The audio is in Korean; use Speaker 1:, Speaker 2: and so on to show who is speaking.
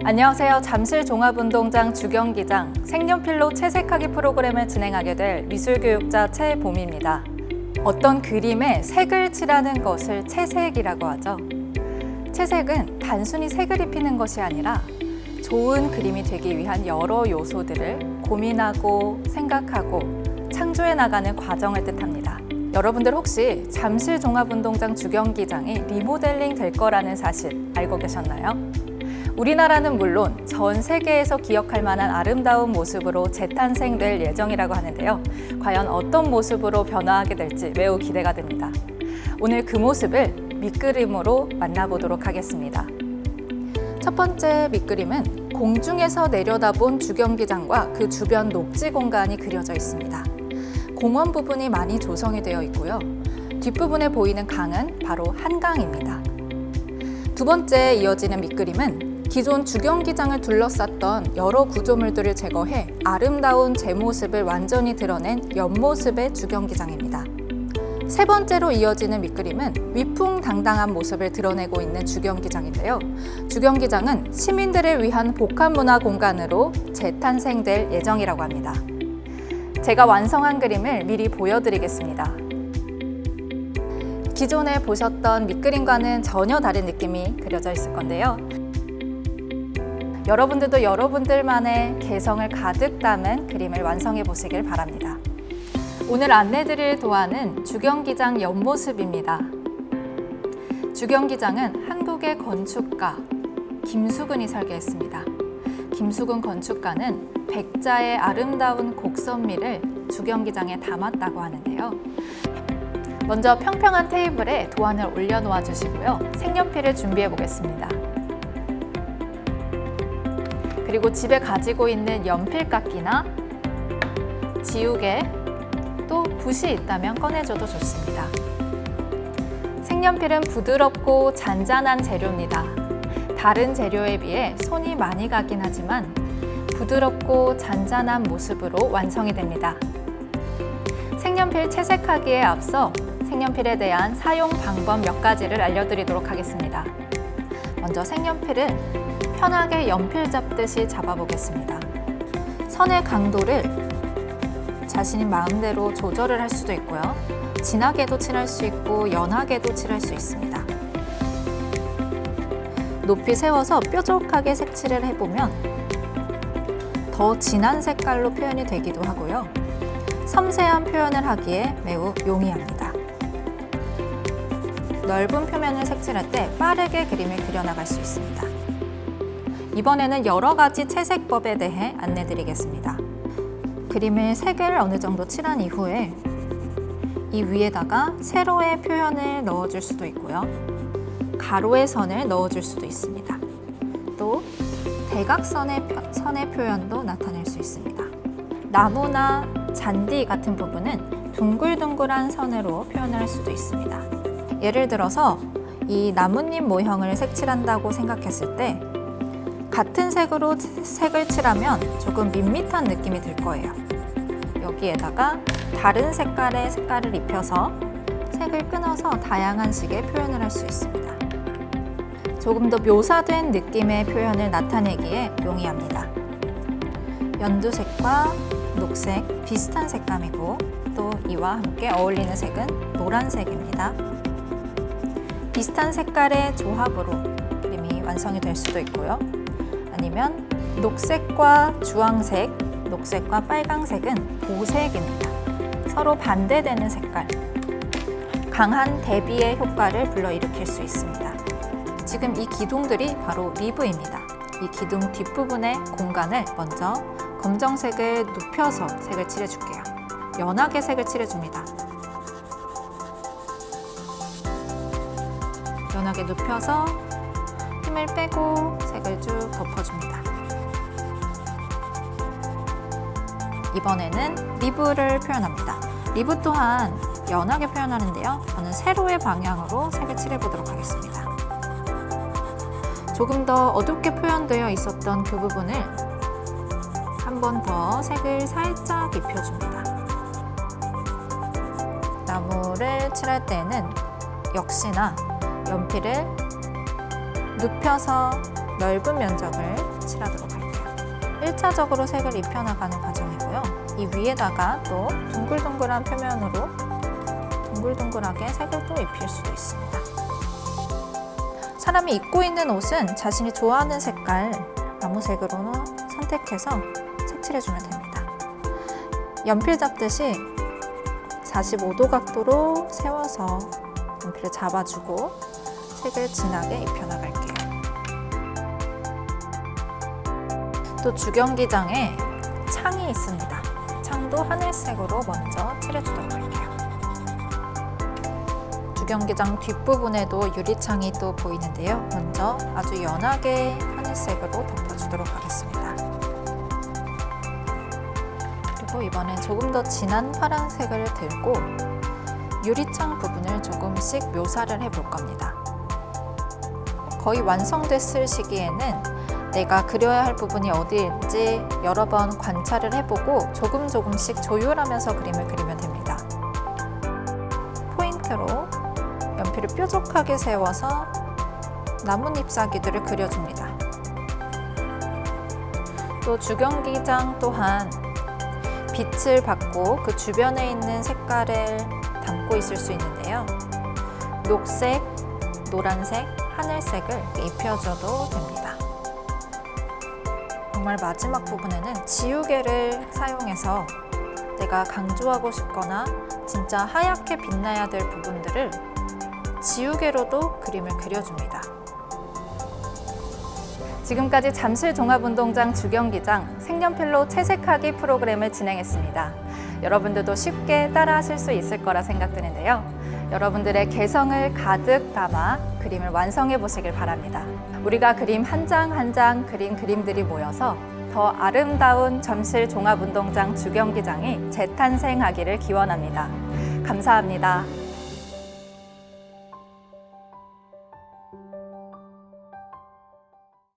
Speaker 1: 안녕하세요. 잠실 종합운동장 주경기장 색연필로 채색하기 프로그램을 진행하게 될 미술교육자 최봄입니다. 어떤 그림에 색을 칠하는 것을 채색이라고 하죠. 채색은 단순히 색을 입히는 것이 아니라 좋은 그림이 되기 위한 여러 요소들을 고민하고 생각하고 창조해 나가는 과정을 뜻합니다. 여러분들 혹시 잠실 종합운동장 주경기장이 리모델링 될 거라는 사실 알고 계셨나요? 우리나라는 물론 전 세계에서 기억할 만한 아름다운 모습으로 재탄생될 예정이라고 하는데요. 과연 어떤 모습으로 변화하게 될지 매우 기대가 됩니다. 오늘 그 모습을 밑그림으로 만나보도록 하겠습니다. 첫 번째 밑그림은 공중에서 내려다본 주경기장과 그 주변 녹지 공간이 그려져 있습니다. 공원 부분이 많이 조성이 되어 있고요. 뒷부분에 보이는 강은 바로 한강입니다. 두 번째 이어지는 밑그림은 기존 주경기장을 둘러쌌던 여러 구조물들을 제거해 아름다운 제 모습을 완전히 드러낸 옆모습의 주경기장입니다. 세 번째로 이어지는 밑그림은 위풍당당한 모습을 드러내고 있는 주경기장인데요. 주경기장은 시민들을 위한 복합문화 공간으로 재탄생될 예정이라고 합니다. 제가 완성한 그림을 미리 보여드리겠습니다. 기존에 보셨던 밑그림과는 전혀 다른 느낌이 그려져 있을 건데요. 여러분들도 여러분들만의 개성을 가득 담은 그림을 완성해 보시길 바랍니다. 오늘 안내드릴 도안은 주경기장 옆모습입니다. 주경기장은 한국의 건축가 김수근이 설계했습니다. 김수근 건축가는 백자의 아름다운 곡선미를 주경기장에 담았다고 하는데요. 먼저 평평한 테이블에 도안을 올려놓아 주시고요. 색연필을 준비해 보겠습니다. 그리고 집에 가지고 있는 연필깎이나 지우개, 또 붓이 있다면 꺼내줘도 좋습니다. 색연필은 부드럽고 잔잔한 재료입니다. 다른 재료에 비해 손이 많이 가긴 하지만 부드럽고 잔잔한 모습으로 완성이 됩니다. 색연필 채색하기에 앞서 색연필에 대한 사용 방법 몇 가지를 알려드리도록 하겠습니다. 먼저 색연필을 편하게 연필 잡듯이 잡아보겠습니다. 선의 강도를 자신의 마음대로 조절을 할 수도 있고요. 진하게도 칠할 수 있고 연하게도 칠할 수 있습니다. 높이 세워서 뾰족하게 색칠을 해보면 더 진한 색깔로 표현이 되기도 하고요. 섬세한 표현을 하기에 매우 용이합니다. 넓은 표면을 색칠할 때 빠르게 그림을 그려나갈 수 있습니다. 이번에는 여러 가지 채색법에 대해 안내드리겠습니다. 그림을 색을 어느 정도 칠한 이후에 이 위에다가 세로의 표현을 넣어줄 수도 있고요. 가로의 선을 넣어줄 수도 있습니다. 또 대각선의 선의 표현도 나타낼 수 있습니다. 나무나 잔디 같은 부분은 둥글둥글한 선으로 표현할 수도 있습니다. 예를 들어서 이 나뭇잎 모형을 색칠한다고 생각했을 때 같은 색으로 색을 칠하면 조금 밋밋한 느낌이 들 거예요. 여기에다가 다른 색깔의 색깔을 입혀서 색을 끊어서 다양한 식의 표현을 할 수 있습니다. 조금 더 묘사된 느낌의 표현을 나타내기에 용이합니다. 연두색과 녹색 비슷한 색감이고 또 이와 함께 어울리는 색은 노란색입니다. 비슷한 색깔의 조합으로 그림이 완성이 될 수도 있고요. 아니면 녹색과 주황색, 녹색과 빨강색은 보색입니다. 서로 반대되는 색깔, 강한 대비의 효과를 불러일으킬 수 있습니다. 지금 이 기둥들이 바로 리브입니다. 이 기둥 뒷부분의 공간을 먼저 검정색을 눕혀서 색을 칠해줄게요. 연하게 색을 칠해줍니다. 연하게 눕혀서 힘을 빼고 색을 쭉 덮어줍니다. 이번에는 리브를 표현합니다. 리브 또한 연하게 표현하는데요. 저는 세로의 방향으로 색을 칠해보도록 하겠습니다. 조금 더 어둡게 표현되어 있었던 그 부분을 한 번 더 색을 살짝 입혀줍니다. 나무를 칠할 때는 역시나 연필을 눕혀서 넓은 면적을 칠하도록 할게요. 1차적으로 색을 입혀나가는 과정이고요. 이 위에다가 또 둥글둥글한 표면으로 둥글둥글하게 색을 또 입힐 수도 있습니다. 사람이 입고 있는 옷은 자신이 좋아하는 색깔, 나무색으로 선택해서 색칠해주면 됩니다. 연필 잡듯이 45도 각도로 세워서 연필을 잡아주고 색을 진하게 입혀나갈게요. 또 주경기장에 창이 있습니다. 창도 하늘색으로 먼저 칠해주도록 할게요. 주경기장 뒷부분에도 유리창이 또 보이는데요. 먼저 아주 연하게 하늘색으로 덮어주도록 하겠습니다. 그리고 이번엔 조금 더 진한 파란색을 들고 유리창 부분을 조금씩 묘사를 해볼 겁니다. 거의 완성됐을 시기에는 내가 그려야 할 부분이 어디일지 여러 번 관찰을 해보고 조금씩 조율하면서 그림을 그리면 됩니다. 포인트로 연필을 뾰족하게 세워서 나뭇잎사귀들을 그려줍니다. 또 주경기장 또한 빛을 받고 그 주변에 있는 색깔을 담고 있을 수 있는데요. 녹색, 노란색, 하늘색을 입혀줘도 됩니다. 정말 마지막 부분에는 지우개를 사용해서 내가 강조하고 싶거나 진짜 하얗게 빛나야 될 부분들을 지우개로도 그림을 그려줍니다. 지금까지 잠실 종합운동장 주경기장 색연필로 채색하기 프로그램을 진행했습니다. 여러분들도 쉽게 따라하실 수 있을 거라 생각드는데요. 여러분들의 개성을 가득 담아 그림을 완성해 보시길 바랍니다. 우리가 그림 한 장 한 장 그린 그림들이 모여서 더 아름다운 잠실 종합운동장 주경기장이 재탄생하기를 기원합니다. 감사합니다.